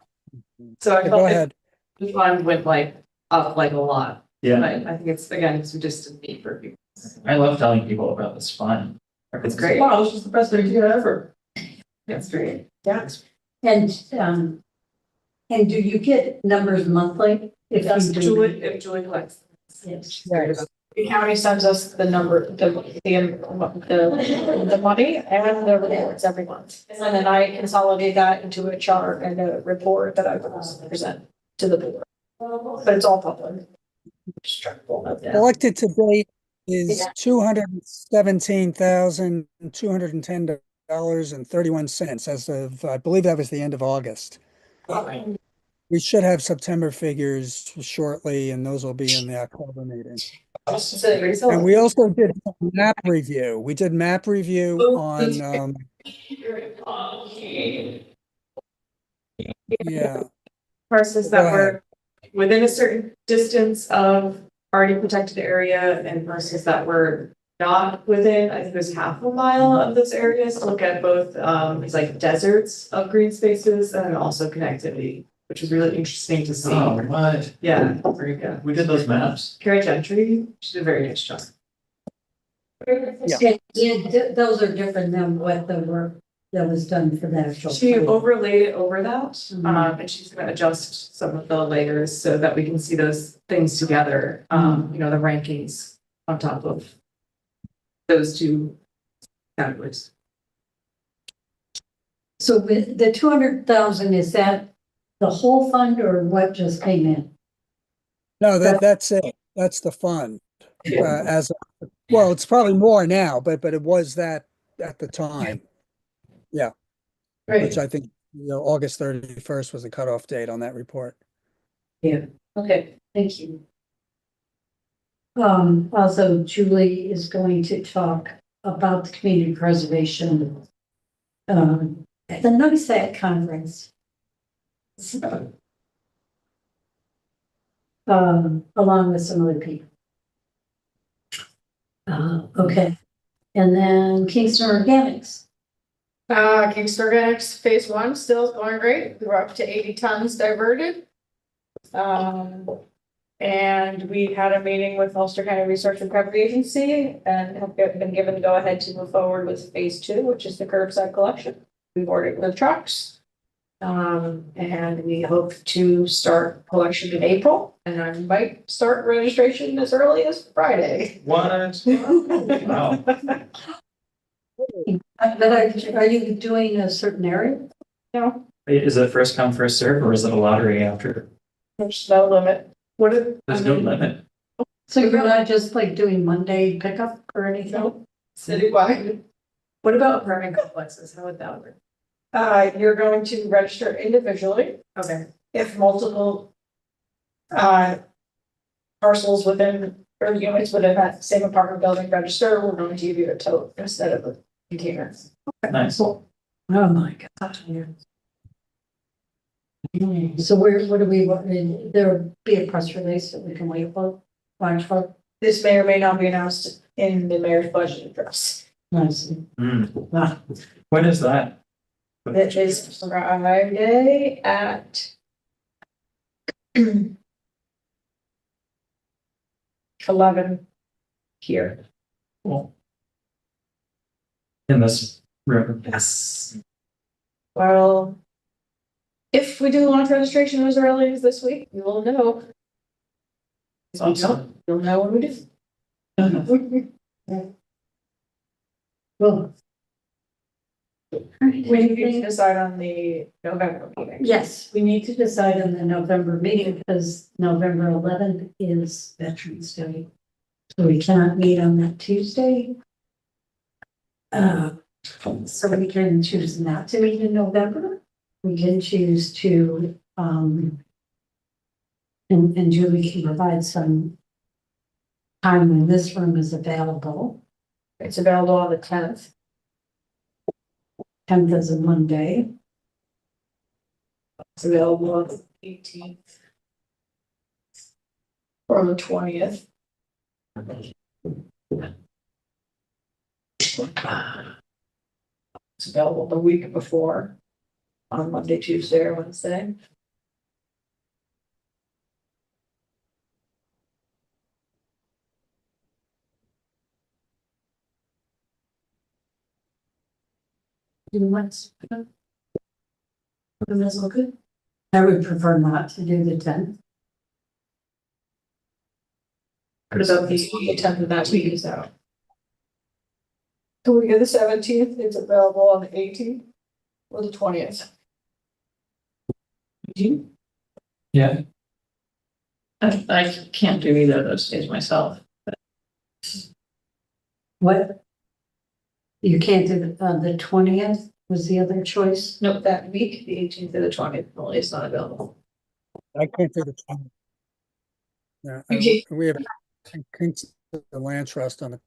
so I Go felt like ahead. the fund went like up like a lot. Yeah, But I think it's, again, it's just a need for people. I love telling people about this fund. It's great. Wow, this is the best idea ever. It's great. Yeah. And do you get numbers monthly? If Yes, you do? Julie collects. Yes. The county sends us the number, the money and the reports every month. And then I consolidate that into a chart and a report that I present to the board. But it's all public. Collected to date is $217,210.31 as of, I believe that was the end of August. We should have September figures shortly, and those will be in the October meeting. And we also did map review. We did map review on, yeah. Parcels Go that ahead. were within a certain distance of already protected area and parcels that were not within, I think it was half a mile of those areas to look at both, it's like deserts of green spaces and also connectivity, which was really interesting to see. Oh, what? Yeah, very good. We did those maps. Carrie Gentry, she did a very nice job. Yeah, those are different than what the that was done for the actual. She plan. overlaid it over that, Mhm. and she's gonna adjust some of the layers so that we can see those things together. You know, the rankings on top of those two categories. So with the 200,000, is that the whole fund or what just came in? No, that's it. That's the fund. As, well, it's probably more now, but it was that at the time. Yeah, which I think, August 31st was the cutoff date on that report. Okay, thank you. Also, Julie is going to talk about the community preservation. At the NUGSAC conference. Along with some other people. Okay, and then Kingston Organics. Kingston Organics Phase 1 still is going great. We were up to 80 tons diverted. And we had a meeting with Ulster County Research Recovery Agency and have been given the go-ahead to move forward with Phase 2, which is the curbside collection. We've ordered the trucks. And we hope to start collection in April, and I might start registration as early as Friday. What? Wow. But are you doing a certain area? No, Is it first come, first serve, or is it a lottery after? there's no limit. What if? There's no limit. So you're not just like doing Monday pickup or anything? Citywide. What about apartment complexes? How would that work? You're going to register individually. Okay. If multiple parcels within, or units within that same apartment building register, we're going to give you a tote instead of a container. Nice. Oh my God. So what do we want, there'll be a press release that we can wait for, watch for? This may or may not be announced in the mayor's budget address. Nice. Ah, When is that? It is Friday at 11 here. Cool. In this room. Yes. Well, if we do launch registration as early as this week, you will know. Awesome. You'll know when we do. Well. We need to decide on the November meeting. Yes, we need to decide on the November meeting because November 11th is Veterans Day. So we cannot meet on that Tuesday. So we can choose not to meet in November. We can choose to, and Julie can provide some time when this room is available. It's available on the 10th. 10th is a Monday. It's available on the 18th. Or the 20th. It's available the week before. On Monday, Tuesday, or Wednesday. Do you want? That's all good. I would prefer not to do the 10th. What about the 10th of that week is out? The week of the 17th, it's available on the 18th or the 20th. Yeah. I can't do either of those days myself. What? You can't do the 20th was the other choice? Nope, that week, the 18th or the 20th, only is not available. I can't do the 20th. Yeah, Okay. we have Kingston Land Trust on the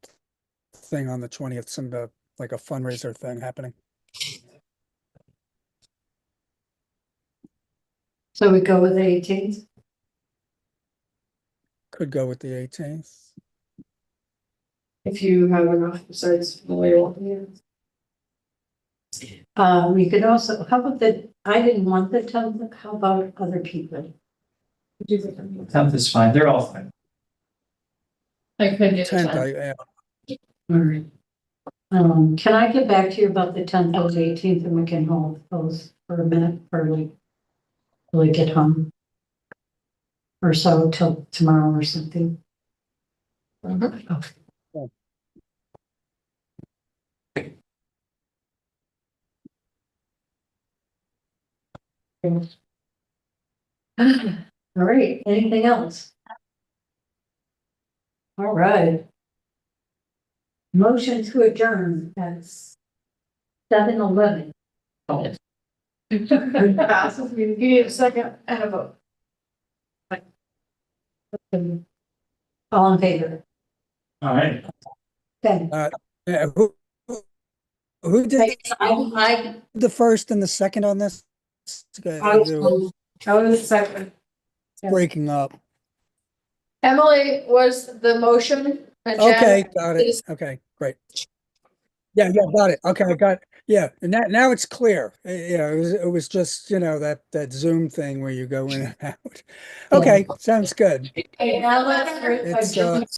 thing on the 20th, some like a fundraiser thing happening. So we go with the 18th? Could go with the 18th. If you have enough besides Memorial. We could also, how about I didn't want the 10th, how about other people? 10th is fine. They're all fine. I could do the 10th, 10th. All right. Can I get back to you about the 10th or the 18th and we can hold those for a minute or like, till we get home? Or so till tomorrow or something. All right, anything else? All right. Motion to adjourn at 7:11. Passes, you need a second and a vote. All in favor? All right. Okay. Yeah, who did I the first and the second on this? was second. Breaking up. Emily was the motion. and Jen Okay, got it. is- Okay, great. Yeah, got it. Okay, I got it. Yeah, and now it's clear. Yeah, it was just, that Zoom thing where you go in and out. Okay, sounds good. Okay, now let's It's, adjourn.